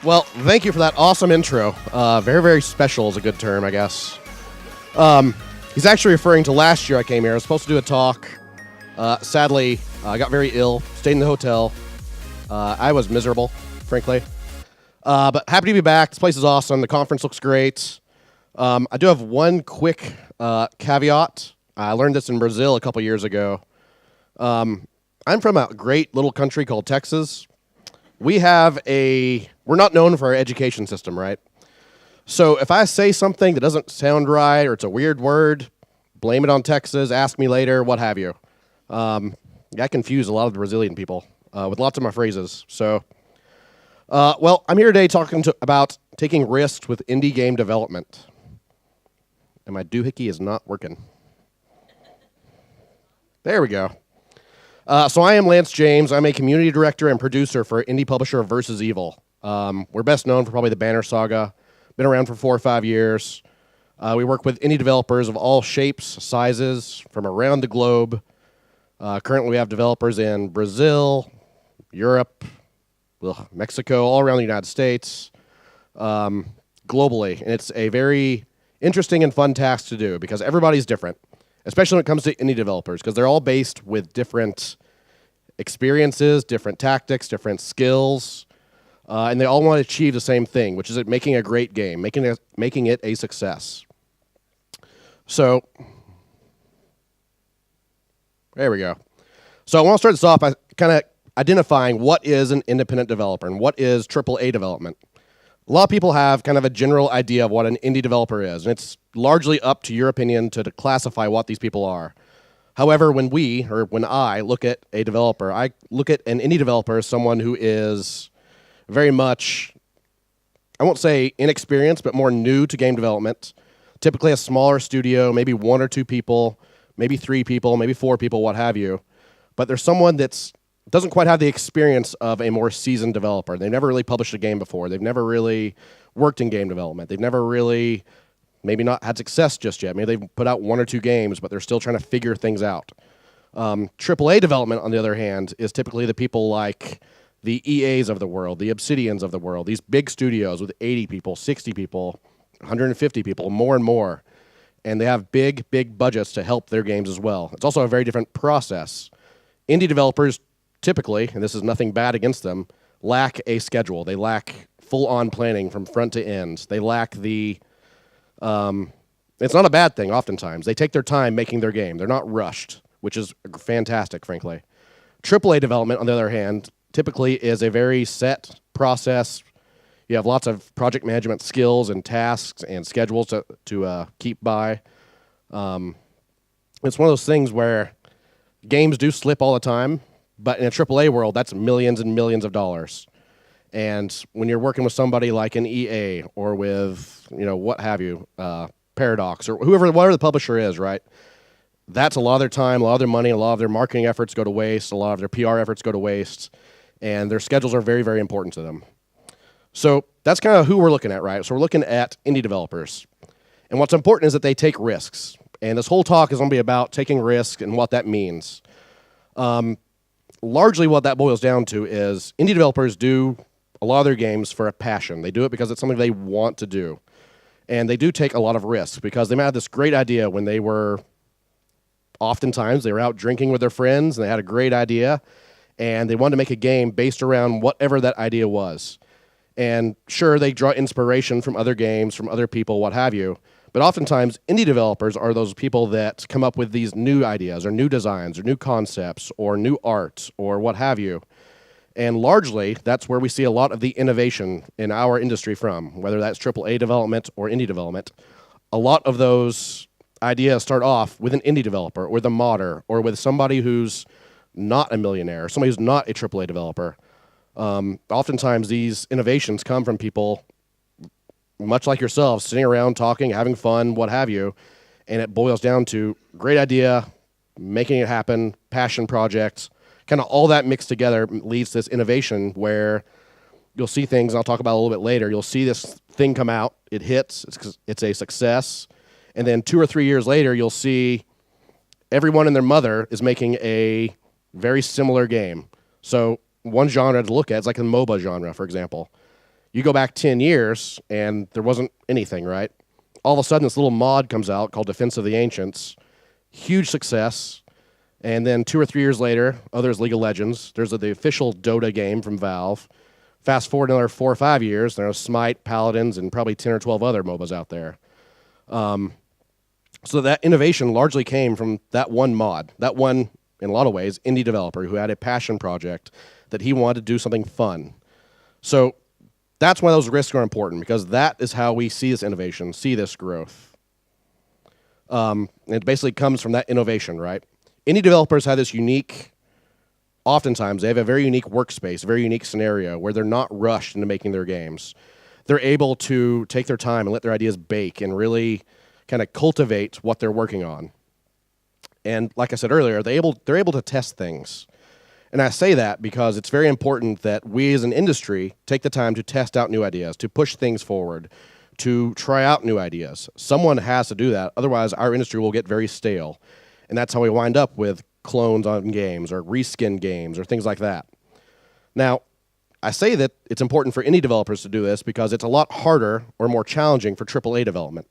Well, thank you for that awesome intro. Very, very special is a good term, I guess. He's actually referring to last year I came here. I was supposed to do a talk. Sadly, I got very ill, stayed in the hotel. I was miserable, frankly. But happy to be back. This place is awesome. The conference looks great. I do have one quick caveat. I learned this in Brazil a couple years ago. I'm from a great little country called Texas. We're not known for our education system, right? So if I say something that doesn't sound right or it's a weird word, blame it on Texas, ask me later, what have you. I confuse a lot of the Brazilian people with lots of my phrases. So, I'm here today talking about taking risks with indie game development. And my doohickey is not working. There we go. So I am Lance James. I'm a community director and producer for indie publisher Versus Evil. We're best known for probably the Banner Saga. Been around for 4 or 5 years. We work with indie developers of all shapes, sizes, from around the globe. Currently we have developers in Brazil, Europe, Mexico, all around the United States, globally. And it's a very interesting and fun task to do because everybody's different, especially when it comes to indie developers, because they're all based with different experiences, different tactics, different skills, and they all want to achieve the same thing, which is making a great game, making it a success. So, there we go. So I want to start this off by kind of identifying what is an independent developer and what is AAA development. A lot of people have kind of a general idea of what an indie developer is, and it's largely up to your opinion to classify what these people are. However, when I look at a developer, I look at an indie developer as someone who is very much, I won't say inexperienced, but more new to game development. Typically a smaller studio, maybe 1 or 2 people, maybe 3 people, maybe 4 people, what have you. But there's someone that doesn't quite have the experience of a more seasoned developer. They've never really published a game before. They've never really worked in game development. They've never really, maybe not had success just yet. Maybe they've put out 1 or 2 games, but they're still trying to figure things out. AAA development, on the other hand, is typically the people like the EAs of the world, the Obsidians of the world, these big studios with 80 people, 60 people, 150 people, more and more. And they have big, big budgets to help their games as well. It's also a very different process. Indie developers typically, and this is nothing bad against them, lack a schedule. They lack full-on planning from front to end. They lack it's not a bad thing oftentimes. They take their time making their game. They're not rushed, which is fantastic, frankly. AAA development, on the other hand, typically is a very set process. You have lots of project management skills and tasks and schedules to keep by. It's one of those things where games do slip all the time, but in a AAA world, that's millions and millions of dollars. And when you're working with somebody like an EA or with, what have you, Paradox or whatever the publisher is, right? That's a lot of their time, a lot of their money, a lot of their marketing efforts go to waste, a lot of their PR efforts go to waste, and their schedules are very, very important to them. So that's kind of who we're looking at, right? So we're looking at indie developers. And what's important is that they take risks. And this whole talk is going to be about taking risks and what that means. Largely what that boils down to is indie developers do a lot of their games for a passion. They do it because it's something they want to do. And they do take a lot of risks because they might have this great idea when they were out drinking with their friends and they had a great idea and they wanted to make a game based around whatever that idea was. And sure, they draw inspiration from other games, from other people, what have you. But oftentimes, indie developers are those people that come up with these new ideas or new designs or new concepts or new art or what have you. And largely, that's where we see a lot of the innovation in our industry from, whether that's AAA development or indie development. A lot of those ideas start off with an indie developer or the modder or with somebody who's not a millionaire, somebody who's not a AAA developer. Oftentimes, these innovations come from people much like yourselves, sitting around talking, having fun, what have you, and it boils down to great idea, making it happen, passion projects, kind of all that mixed together leads to this innovation where you'll see things, and I'll talk about it a little bit later, you'll see this thing come out, it hits, it's a success, and then 2 or 3 years later, you'll see everyone and their mother is making a very similar game. So one genre to look at is like the MOBA genre, for example. You go back 10 years, and there wasn't anything, right? All of a sudden, this little mod comes out called Defense of the Ancients. Huge success. And then 2 or 3 years later, there's League of Legends. There's the official Dota game from Valve. Fast forward another 4 or 5 years, there's Smite, Paladins, and probably 10 or 12 other MOBAs out there. So that innovation largely came from that one mod, that one, in a lot of ways, indie developer who had a passion project that he wanted to do something fun. So that's why those risks are important, because that is how we see this innovation, see this growth. It basically comes from that innovation, right? Indie developers have this unique, oftentimes they have a very unique workspace, a very unique scenario where they're not rushed into making their games. They're able to take their time and let their ideas bake and really kind of cultivate what they're working on. And like I said earlier, they're able to test things. And I say that because it's very important that we as an industry take the time to test out new ideas, to push things forward, to try out new ideas. Someone has to do that. Otherwise, our industry will get very stale. And that's how we wind up with clones on games or reskin games or things like that. Now, I say that it's important for indie developers to do this because it's a lot harder or more challenging for AAA development.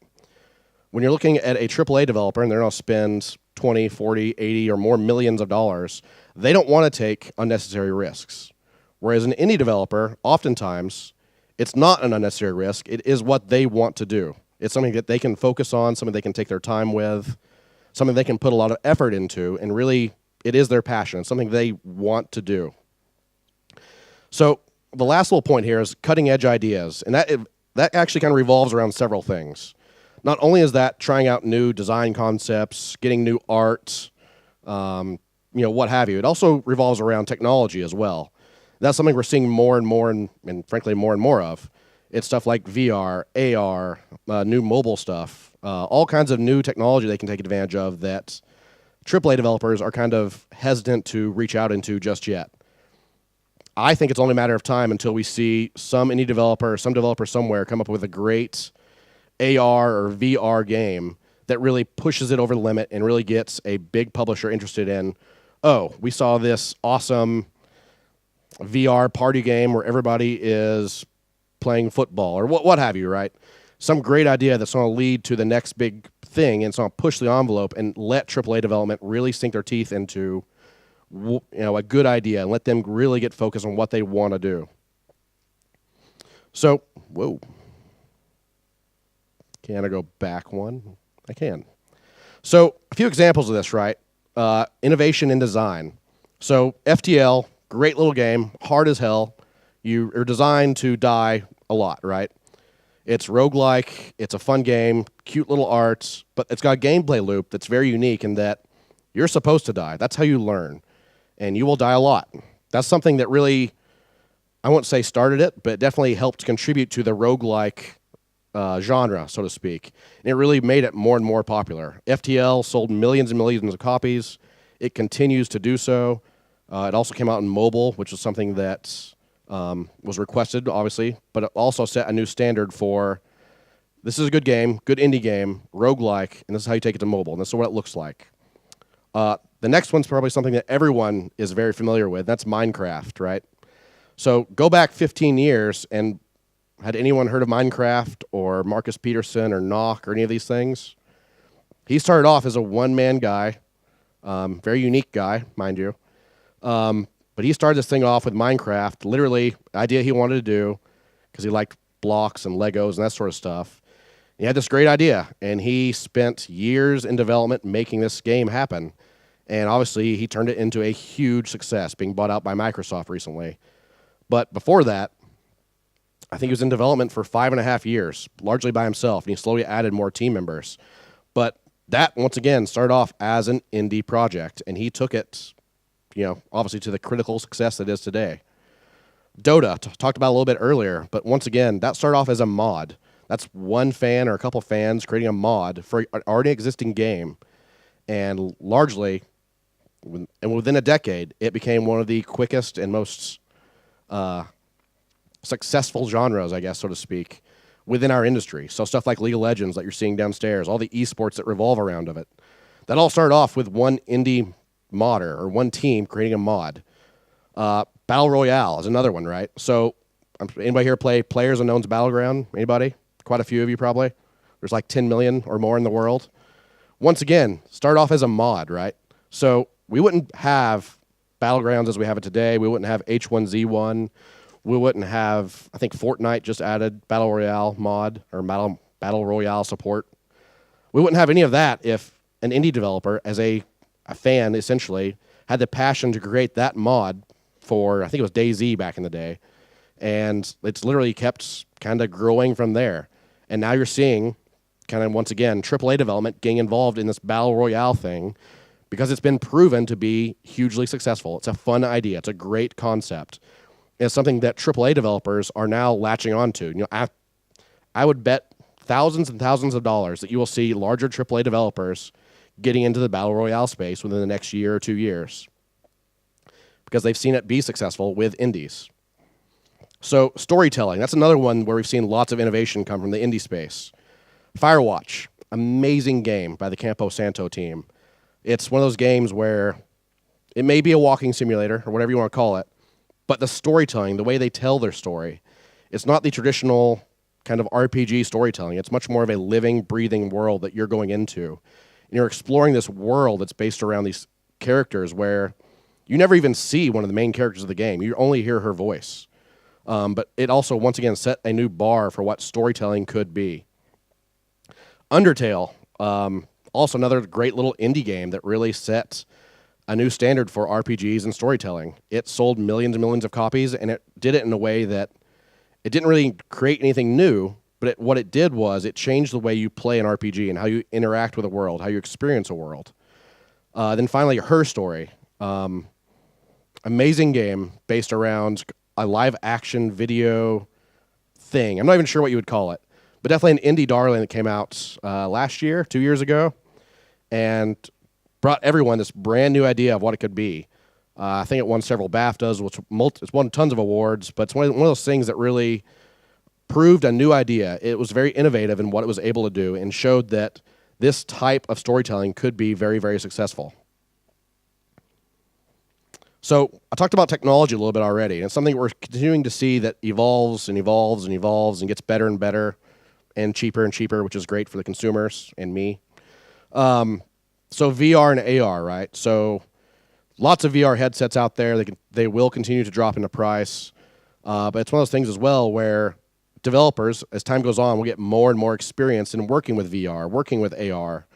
When you're looking at a AAA developer and they're going to spend 20, 40, 80 or more millions of dollars, they don't want to take unnecessary risks. Whereas an indie developer, oftentimes, it's not an unnecessary risk. It is what they want to do. It's something that they can focus on, something they can take their time with, something they can put a lot of effort into, and really, it is their passion. It's something they want to do. So the last little point here is cutting-edge ideas, and that actually kind of revolves around several things. Not only is that trying out new design concepts, getting new art, what have you, it also revolves around technology as well. That's something we're seeing more and more, and frankly, more and more of. It's stuff like VR, AR, new mobile stuff, all kinds of new technology they can take advantage of that AAA developers are kind of hesitant to reach out into just yet. I think it's only a matter of time until we see some indie developer, some developer somewhere come up with a great AR or VR game that really pushes it over the limit and really gets a big publisher interested in, oh, we saw this awesome VR party game where everybody is playing football or what have you, right? Some great idea that's going to lead to the next big thing, and it's going to push the envelope and let AAA development really sink their teeth into a good idea and let them really get focused on what they want to do. So, whoa. Can I go back one? I can. So, a few examples of this, right? Innovation in design. So, FTL, great little game, hard as hell. You are designed to die a lot, right? It's roguelike, it's a fun game, cute little art, but it's got a gameplay loop that's very unique in that you're supposed to die. That's how you learn. And you will die a lot. That's something that really, I won't say started it, but it definitely helped contribute to the roguelike genre, so to speak. And it really made it more and more popular. FTL sold millions and millions of copies. It continues to do so. It also came out in mobile, which was something that was requested, obviously, but it also set a new standard for this is a good game, good indie game, roguelike, and this is how you take it to mobile, and this is what it looks like. The next one's probably something that everyone is very familiar with. That's Minecraft, right? So go back 15 years, and had anyone heard of Minecraft or Marcus Peterson or Nock or any of these things? He started off as a one-man guy, very unique guy, mind you. But he started this thing off with Minecraft, literally idea he wanted to do because he liked blocks and Legos and that sort of stuff. He had this great idea, and he spent years in development making this game happen. And obviously, he turned it into a huge success, being bought out by Microsoft recently. But before that, I think he was in development for 5.5 years, largely by himself, and he slowly added more team members. But that, once again, started off as an indie project, and he took it, obviously to the critical success that it is today. Dota, talked about a little bit earlier, but once again, that started off as a mod. That's one fan or a couple fans creating a mod for an already existing game, and largely, and within a decade, it became one of the quickest and most successful genres, I guess, so to speak, within our industry. So stuff like League of Legends that you're seeing downstairs, all the eSports that revolve around of it, that all started off with one indie modder or one team creating a mod. Battle Royale is another one, right? So Anybody here play Players Unknown's Battleground? Anybody? Quite a few of you probably. There's like 10 million or more in the world. Once again, start off as a mod, right? So we wouldn't have Battlegrounds as we have it today. We wouldn't have H1Z1. We wouldn't have, I think Fortnite just added Battle Royale mod or Battle Royale support. We wouldn't have any of that if an indie developer, as a fan essentially, had the passion to create that mod for, I think it was DayZ back in the day. And it's literally kept kind of growing from there. And now you're seeing kind of, once again, AAA development getting involved in this Battle Royale thing because it's been proven to be hugely successful. It's a fun idea. It's a great concept. It's something that AAA developers are now latching onto. You know, I would bet thousands and thousands of dollars that you will see larger AAA developers getting into the Battle Royale space within the next year or 2 years because they've seen it be successful with indies. So storytelling, that's another one where we've seen lots of innovation come from the indie space. Firewatch, amazing game by the Campo Santo team. It's one of those games where it may be a walking simulator or whatever you want to call it, but the storytelling, the way they tell their story, it's not the traditional kind of RPG storytelling. It's much more of a living, breathing world that you're going into. And you're exploring this world that's based around these characters where you never even see one of the main characters of the game. You only hear her voice. But it also, once again, set a new bar for what storytelling could be. Undertale, also another great little indie game that really set a new standard for RPGs and storytelling. It sold millions and millions of copies, and it did it in a way that it didn't really create anything new, but what it did was it changed the way you play an RPG and how you interact with a world, how you experience a world. Then finally, Her Story. Amazing game based around a live-action video thing. I'm not even sure what you would call it, but definitely an indie darling that came out last year, 2 years ago, and brought everyone this brand new idea of what it could be. I think it won several BAFTAs, it's won tons of awards, but it's one of those things that really proved a new idea. It was very innovative in what it was able to do and showed that this type of storytelling could be very, very successful. So I talked about technology a little bit already, and it's something we're continuing to see that evolves and evolves and evolves and gets better and better and cheaper, which is great for the consumers and me. So VR and AR, right? So lots of VR headsets out there. They will continue to drop into price, but it's one of those things as well where developers, as time goes on, will get more and more experience in working with VR, working with AR,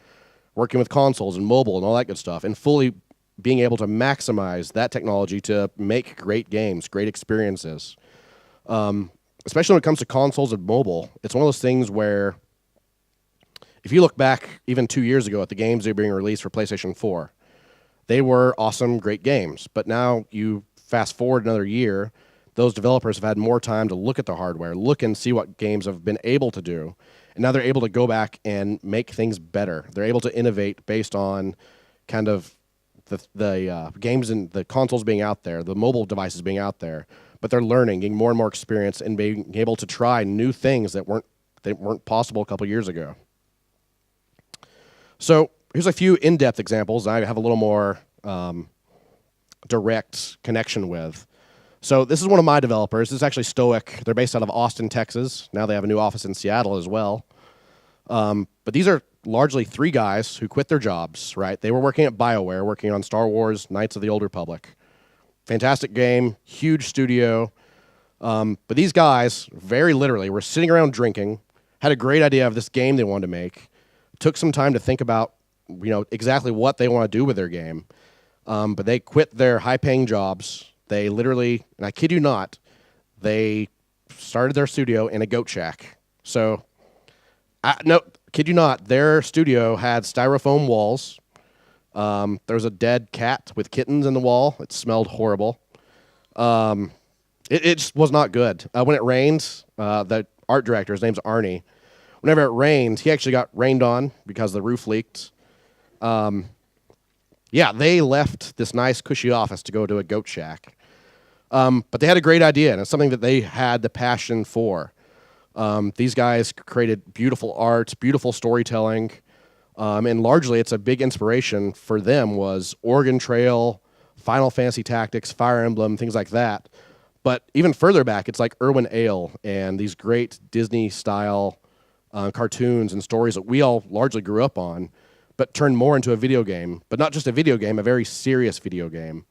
working with consoles and mobile and all that good stuff, and fully being able to maximize that technology to make great games, great experiences. Especially when it comes to consoles and mobile, it's one of those things where if you look back even 2 years ago at the games that were being released for PlayStation 4, they were awesome, great games. But now you fast forward another year, those developers have had more time to look at the hardware, look and see what games have been able to do. And now they're able to go back and make things better. They're able to innovate based on kind of the games and the consoles being out there, the mobile devices being out there, but they're learning, getting more and more experience, and being able to try new things that weren't possible a couple years ago. So here's a few in-depth examples I have a little more direct connection with. So this is one of my developers. This is actually Stoic. They're based out of Austin, Texas. Now they have a new office in Seattle as well. But these are largely three guys who quit their jobs, right? They were working at BioWare, working on Star Wars, Knights of the Old Republic. Fantastic game, huge studio. But these guys, very literally, were sitting around drinking, had a great idea of this game they wanted to make, took some time to think about, exactly what they want to do with their game. But they quit their high-paying jobs. They literally, and I kid you not, they started their studio in a goat shack. So, no, kid you not, their studio had styrofoam walls. There was a dead cat with kittens in the wall. It smelled horrible. It just was not good. When it rained, the art director, his name's Arnie, whenever it rained, he actually got rained on because the roof leaked. They left this nice, cushy office to go to a goat shack. But they had a great idea, and it's something that they had the passion for. These guys created beautiful art, beautiful storytelling, and largely it's a big inspiration for them was Oregon Trail, Final Fantasy Tactics, Fire Emblem, things like that. But even further back, it's like Irwin Ale and these great Disney-style cartoons and stories that we all largely grew up on, but turned more into a video game. But not just a video game, a very serious video game.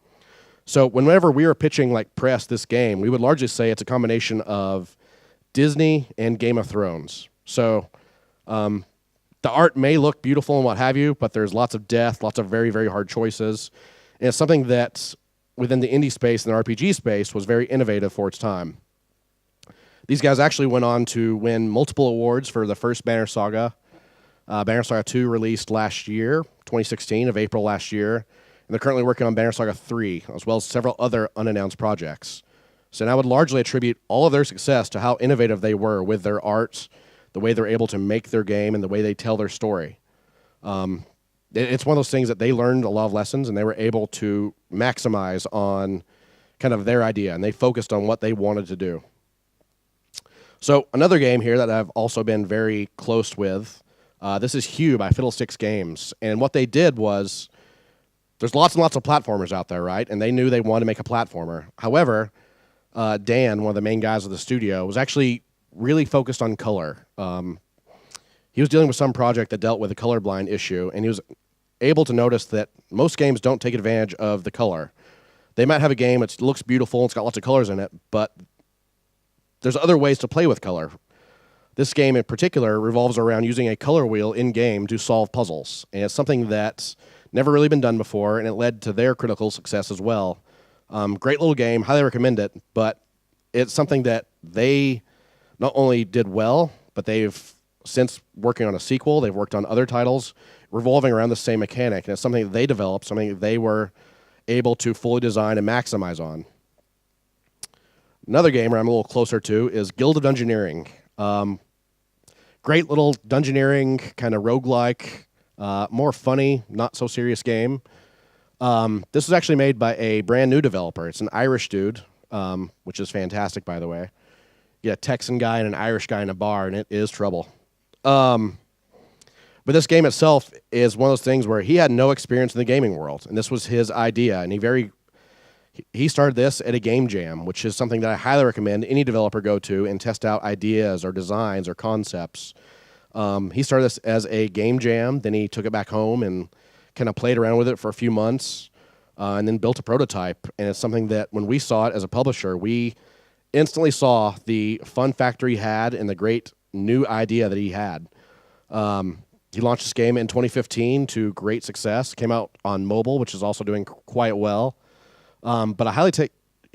So whenever we were pitching like press this game, we would largely say it's a combination of Disney and Game of Thrones. So the art may look beautiful and what have you, but there's lots of death, lots of very, very hard choices. And it's something that within the indie space and the RPG space was very innovative for its time. These guys actually went on to win multiple awards for the first Banner Saga. Banner Saga 2 released last year, 2016, of April last year. And they're currently working on Banner Saga 3, as well as several other unannounced projects. So I would largely attribute all of their success to how innovative they were with their art, the way they're able to make their game, and the way they tell their story. It's one of those things that they learned a lot of lessons, and they were able to maximize on kind of their idea, and they focused on what they wanted to do. So another game here that I've also been very close with, this is Hue by Fiddlesticks Games. And what they did was, there's lots and lots of platformers out there, right? And they knew they wanted to make a platformer. However, Dan, one of the main guys of the studio, was actually really focused on color. He was dealing with some project that dealt with a colorblind issue, and he was able to notice that most games don't take advantage of the color. They might have a game that looks beautiful, it's got lots of colors in it, but there's other ways to play with color. This game in particular revolves around using a color wheel in-game to solve puzzles, and it's something that's never really been done before, and it led to their critical success as well. Great little game, highly recommend it, but it's something that they not only did well, but they've since working on a sequel, they've worked on other titles revolving around the same mechanic, and it's something that they developed, something that they were able to fully design and maximize on. Another game where I'm a little closer to is Guild of Dungeoneering. Great little dungeoneering, kind of roguelike, more funny, not so serious game. This was actually made by a brand new developer. It's an Irish dude, which is fantastic, by the way. You get a Texan guy and an Irish guy in a bar, and it is trouble. But this game itself is one of those things where he had no experience in the gaming world, and this was his idea, and he started this at a game jam, which is something that I highly recommend any developer go to and test out ideas or designs or concepts. He started this as a game jam, then he took it back home and kind of played around with it for a few months, and then built a prototype, and it's something that when we saw it as a publisher, we instantly saw the fun factor he had and the great new idea that he had. He launched this game in 2015 to great success. Came out on mobile, which is also doing quite well. But I highly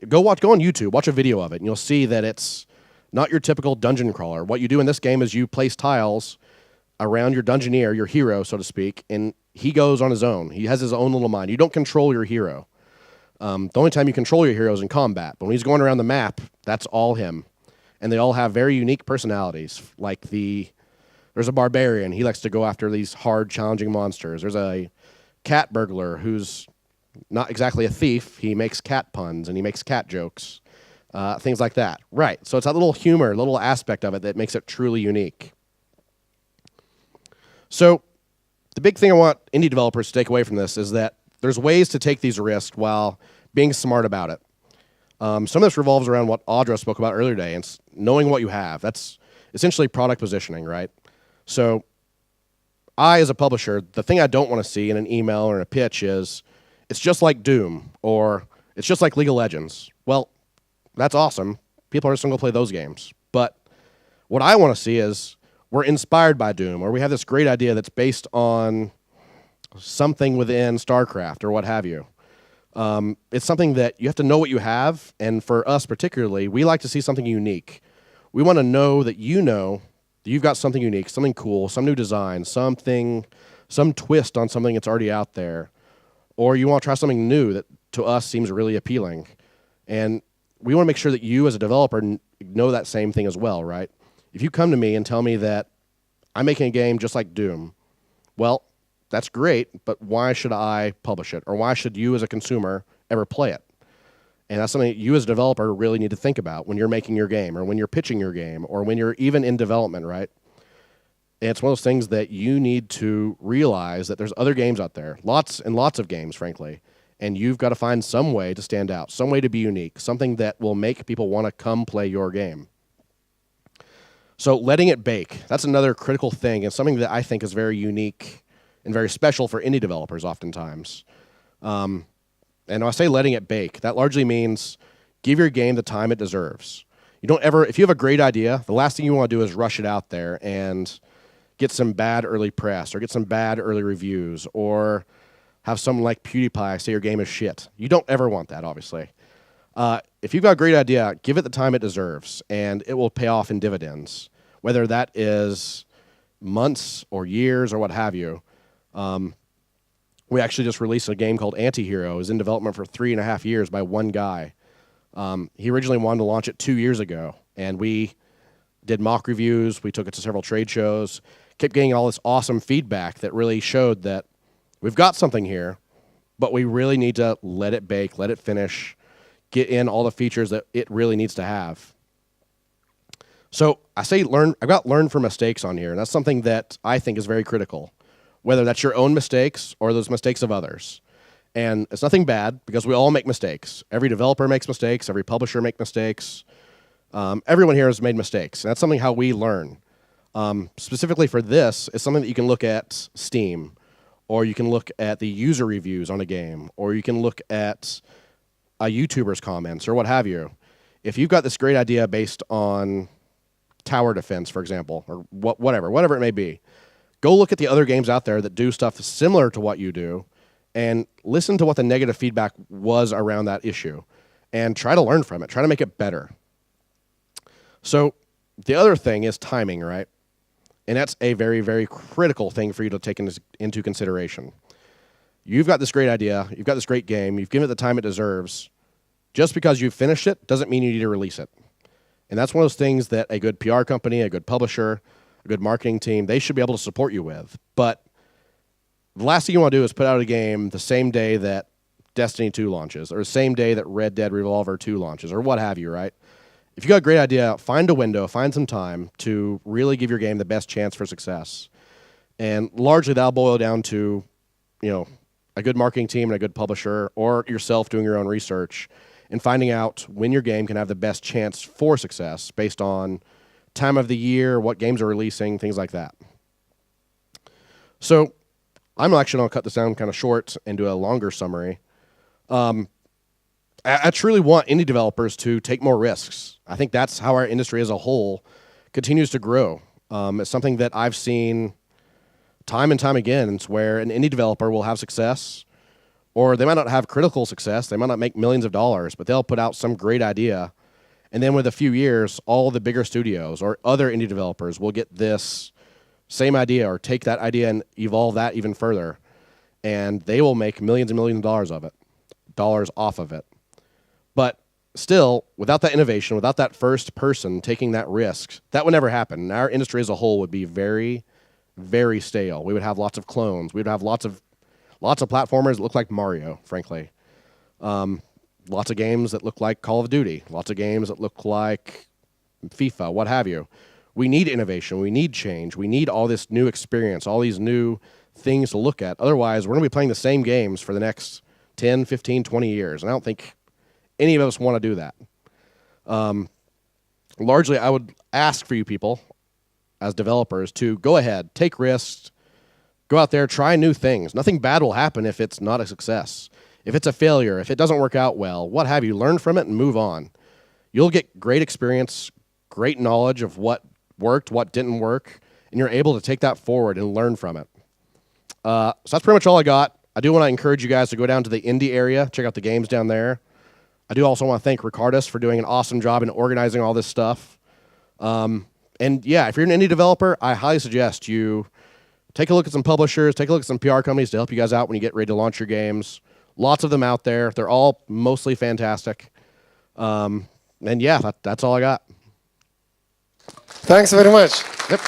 go on YouTube, watch a video of it, and you'll see that it's not your typical dungeon crawler. What you do in this game is you place tiles around your dungeoneer, your hero, so to speak, and he goes on his own. He has his own little mind. You don't control your hero. The only time you control your hero is in combat. But when he's going around the map, that's all him. And they all have very unique personalities. Like there's a barbarian. He likes to go after these hard, challenging monsters. There's a cat burglar who's not exactly a thief. He makes cat puns and he makes cat jokes. Things like that. Right. So it's that little humor, little aspect of it that makes it truly unique. So the big thing I want indie developers to take away from this is that there's ways to take these risks while being smart about it. Some of this revolves around what Audra spoke about earlier today, and knowing what you have. That's essentially product positioning, right? So I, as a publisher, the thing I don't want to see in an email or in a pitch is, it's just like Doom, or it's just like League of Legends. Well, that's awesome. People are just going to go play those games. But what I want to see is, we're inspired by Doom, or we have this great idea that's based on something within StarCraft, or what have you. It's something that you have to know what you have, and for us particularly, we like to see something unique. We want to know that you've got something unique, something cool, some new design, some twist on something that's already out there, or you want to try something new that to us seems really appealing. And we want to make sure that you as a developer know that same thing as well, right? If you come to me and tell me that I'm making a game just like Doom, well, that's great, but why should I publish it? Or why should you as a consumer ever play it? And that's something that you as a developer really need to think about when you're making your game, or when you're pitching your game, or when you're even in development, right? And it's one of those things that you need to realize that there's other games out there, lots and lots of games, frankly, And you've got to find some way to stand out, some way to be unique, something that will make people want to come play your game. So letting it bake, that's another critical thing, and something that I think is very unique and very special for indie developers oftentimes. And when I say letting it bake, that largely means give your game the time it deserves. You don't ever, if you have a great idea, the last thing you want to do is rush it out there and get some bad early press or get some bad early reviews or have someone like PewDiePie say your game is shit. You don't ever want that, obviously. If you've got a great idea, give it the time it deserves, and it will pay off in dividends, whether that is months or years or what have you. We actually just released a game called Antihero. It was in development for 3.5 years by one guy. He originally wanted to launch it 2 years ago, and we did mock reviews. We took it to several trade shows, kept getting all this awesome feedback that really showed that we've got something here, but we really need to let it bake, let it finish, get in all the features that it really needs to have. So I say learn. I've got learn from mistakes on here, and that's something that I think is very critical, whether that's your own mistakes or those mistakes of others. And it's nothing bad because we all make mistakes. Every developer makes mistakes. Every publisher makes mistakes. Everyone here has made mistakes, and that's something how we learn. Specifically for this, it's something that you can look at Steam, or you can look at the user reviews on a game, or you can look at a YouTuber's comments, or what have you. If you've got this great idea based on tower defense, for example, or whatever it may be, go look at the other games out there that do stuff similar to what you do, and listen to what the negative feedback was around that issue, and try to learn from it. Try to make it better. So the other thing is timing, right? And that's a very, very critical thing for you to take into consideration. You've got this great idea. You've got this great game. You've given it the time it deserves. Just because you've finished it doesn't mean you need to release it. And that's one of those things that a good PR company, a good publisher, a good marketing team, they should be able to support you with. But the last thing you want to do is put out a game the same day that Destiny 2 launches, or the same day that Red Dead Revolver 2 launches, or what have you, right? If you got a great idea, find a window, find some time to really give your game the best chance for success. And largely that'll boil down to, a good marketing team and a good publisher, or yourself doing your own research and finding out when your game can have the best chance for success based on time of the year, what games are releasing, things like that. So I'm actually going to cut this down kind of short and do a longer summary. I truly want indie developers to take more risks. I think that's how our industry as a whole continues to grow. It's something that I've seen time and time again. It's where an indie developer will have success, or they might not have critical success. They might not make millions of dollars, but they'll put out some great idea. And then with a few years, all the bigger studios or other indie developers will get this same idea or take that idea and evolve that even further. And they will make millions and millions of dollars off of it. But still, without that innovation, without that first person taking that risk, that would never happen. Our industry as a whole would be very, very stale. We would have lots of clones. We would have lots of platformers that look like Mario, frankly. Lots of games that look like Call of Duty. Lots of games that look like FIFA, what have you. We need innovation. We need change. We need all this new experience, all these new things to look at. Otherwise, we're going to be playing the same games for the next 10, 15, 20 years. And I don't think any of us want to do that. Largely, I would ask for you people as developers to go ahead, take risks, go out there, try new things. Nothing bad will happen if it's not a success. If it's a failure, if it doesn't work out well, what have you, learn from it and move on. You'll get great experience, great knowledge of what worked, what didn't work, and you're able to take that forward and learn from it. So that's pretty much all I got. I do want to encourage you guys to go down to the indie area, check out the games down there. I do also want to thank Ricardus for doing an awesome job in organizing all this stuff. And yeah, if you're an indie developer, I highly suggest you take a look at some publishers, take a look at some PR companies to help you guys out when you get ready to launch your games. Lots of them out there. They're all mostly fantastic. And yeah, that's all I got. Thanks very much. Yep.